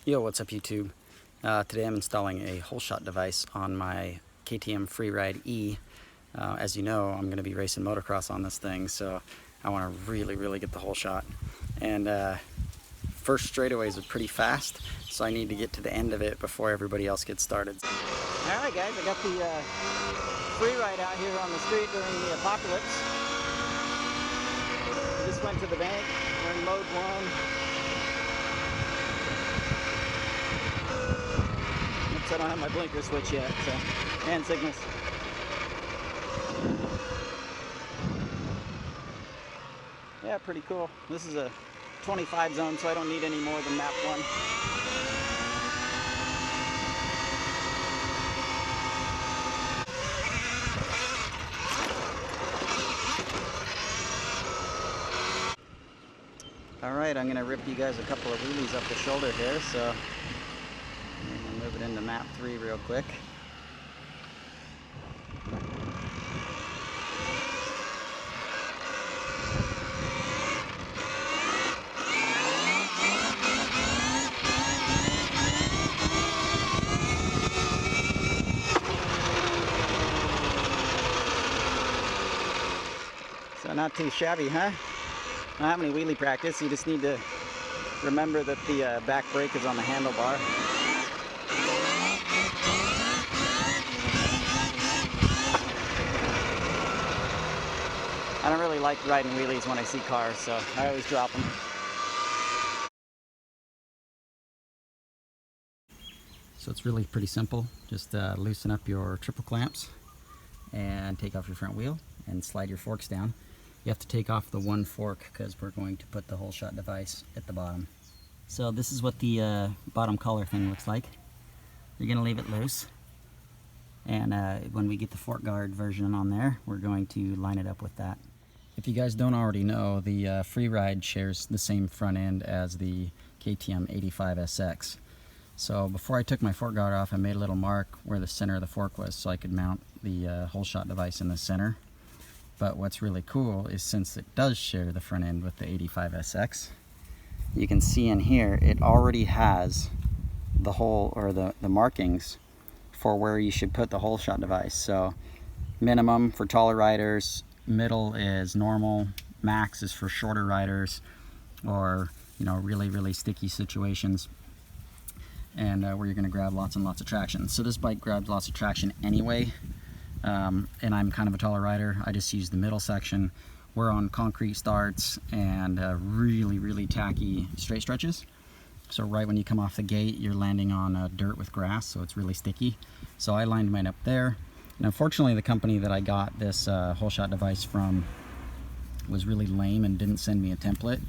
Yo, what's up YouTube? Today I'm installing a Holeshot device on my KTM Freeride E. As you know, I'm going to be racing motocross on this thing, so I want to really get the Holeshot. And first straightaways are pretty fast, so I need to get to the end of it before everybody else gets started. Alright guys, I got the Freeride out here on the street during the apocalypse. Just went to the bank, we're in mode 1. I don't have my blinker switch yet, so hand signals. Yeah, pretty cool. This is a 25 zone, so I don't need any more than map 1. Alright, I'm going to rip you guys a couple of wheelies up the shoulder here, so I'm going to move it into map 3 real quick. So not too shabby, huh? Not have any wheelie practice, you just need to remember that the back brake is on the handlebar. I don't really like riding wheelies when I see cars, so I always drop them. So it's really pretty simple. Just loosen up your triple clamps and take off your front wheel and slide your forks down. You have to take off the one fork because we're going to put the Holeshot device at the bottom. So this is what the bottom collar thing looks like. You're going to leave it loose. And when we get the fork guard version on there, we're going to line it up with that. If you guys don't already know, the Freeride shares the same front end as the KTM 85SX. So before I took my fork guard off, I made a little mark where the center of the fork was so I could mount the Holeshot device in the center. But what's really cool is since it does share the front end with the 85SX, you can see in here it already has the hole or the markings for where you should put the Holeshot device. So minimum for taller riders, middle is normal, max is for shorter riders or really sticky situations and where you're going to grab lots and lots of traction. So this bike grabs lots of traction anyway. And I'm kind of a taller rider. I just use the middle section. We're on concrete starts and really tacky straight stretches. So right when you come off the gate, you're landing on dirt with grass, so it's really sticky. So I lined mine up there. And unfortunately, the company that I got this Holeshot device from was really lame and didn't send me a template.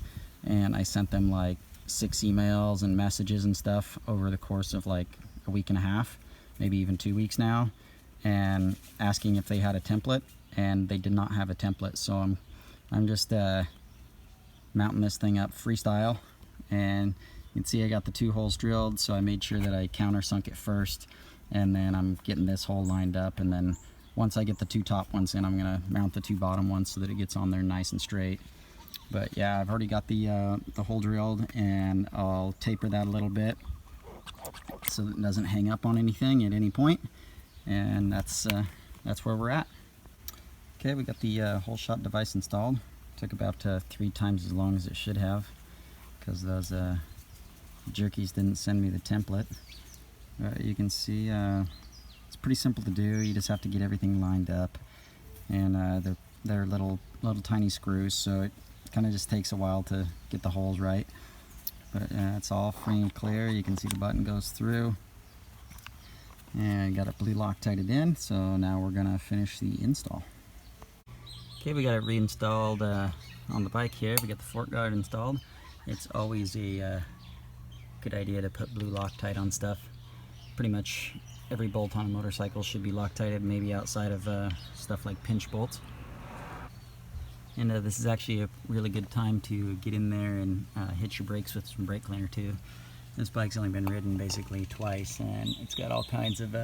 And I sent them like 6 emails and messages and stuff over the course of like a week and a half, maybe even 2 weeks now, and asking if they had a template, and they did not have a template. So I'm just mounting this thing up freestyle, and you can see I got the 2 holes drilled, so I made sure that I countersunk it first, and then I'm getting this hole lined up, and then once I get the 2 top ones in, I'm gonna mount the 2 bottom ones so that it gets on there nice and straight. But yeah, I've already got the hole drilled, and I'll taper that a little bit so that it doesn't hang up on anything at any point. And that's where we're at. Okay, we got the Holeshot device installed. Took about 3 times as long as it should have because those jerkies didn't send me the template. You can see it's pretty simple to do. You just have to get everything lined up, and they're little tiny screws, so it kind of just takes a while to get the holes right. But it's all free and clear. You can see the button goes through. And got it blue Loctited in, so now we're gonna finish the install. Okay, we got it reinstalled on the bike here. We got the fork guard installed. It's always a good idea to put blue Loctite on stuff. Pretty much every bolt on a motorcycle should be Loctited, maybe outside of stuff like pinch bolts. And this is actually a really good time to get in there and hit your brakes with some brake cleaner too. This bike's only been ridden basically twice, and it's got all kinds of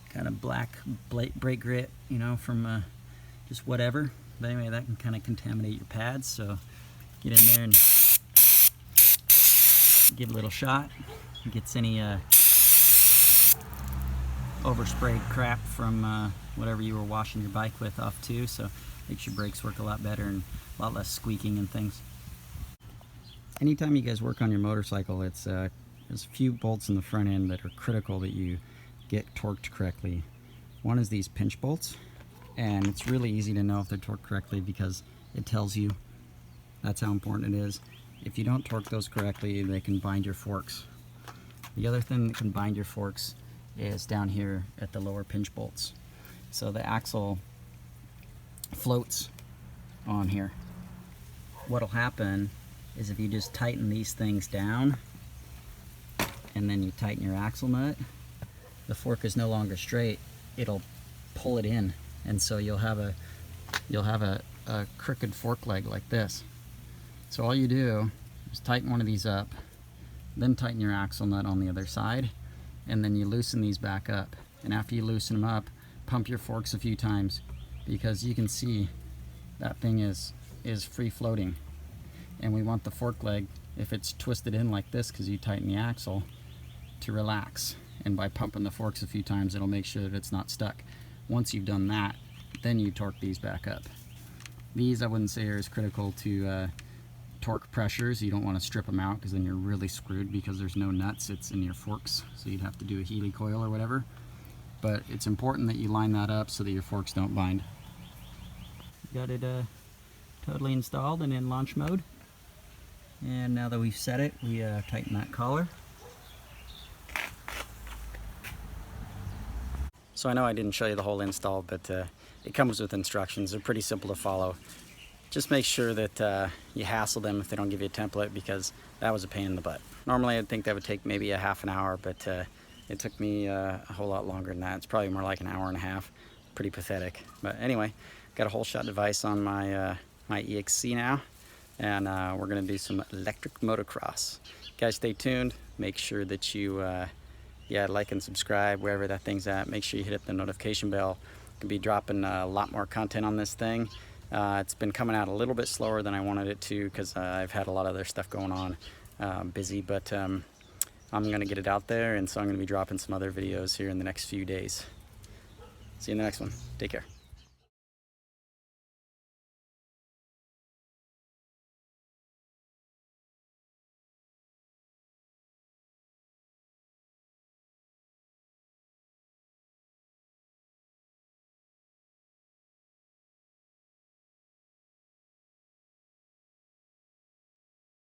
kind of black brake grit, from just whatever. But anyway, that can kind of contaminate your pads, so get in there and give it a little shot. gets any oversprayed crap from whatever you were washing your bike with off too, so makes your brakes work a lot better and a lot less squeaking and things. Anytime you guys work on your motorcycle, there's a few bolts in the front end that are critical that you get torqued correctly. One is these pinch bolts, and it's really easy to know if they're torqued correctly because it tells you. That's how important it is. If you don't torque those correctly, they can bind your forks. The other thing that can bind your forks is down here at the lower pinch bolts. So the axle floats on here. What'll happen is if you just tighten these things down and then you tighten your axle nut, the fork is no longer straight. It'll pull it in, and so you'll have a crooked fork leg like this. So all you do is tighten one of these up, then tighten your axle nut on the other side, and then you loosen these back up. And after you loosen them up, pump your forks a few times, because you can see that thing is free floating. And we want the fork leg, if it's twisted in like this because you tighten the axle, to relax. And by pumping the forks a few times, it'll make sure that it's not stuck. Once you've done that, then you torque these back up. These I wouldn't say are as critical to torque pressures. You don't want to strip them out because then you're really screwed, because there's no nuts, it's in your forks, so you'd have to do a Healy coil or whatever. But it's important that you line that up so that your forks don't bind. Got it totally installed and in launch mode. And now that we've set it, we tighten that collar. So I know I didn't show you the whole install, but it comes with instructions. They're pretty simple to follow. Just make sure that you hassle them if they don't give you a template, because that was a pain in the butt. Normally I'd think that would take maybe a half an hour, but it took me a whole lot longer than that. It's probably more like an hour and a half. Pretty pathetic. But anyway, got a Holeshot device on my my E-XC now, and we're gonna do some electric motocross. Guys, stay tuned. Make sure that you like and subscribe wherever that thing's at. Make sure you hit the notification bell. Gonna be dropping a lot more content on this thing. It's been coming out a little bit slower than I wanted it to, because I've had a lot of other stuff going on, busy, but I'm gonna get it out there, and so I'm gonna be dropping some other videos here in the next few days. See you in the next one. Take care.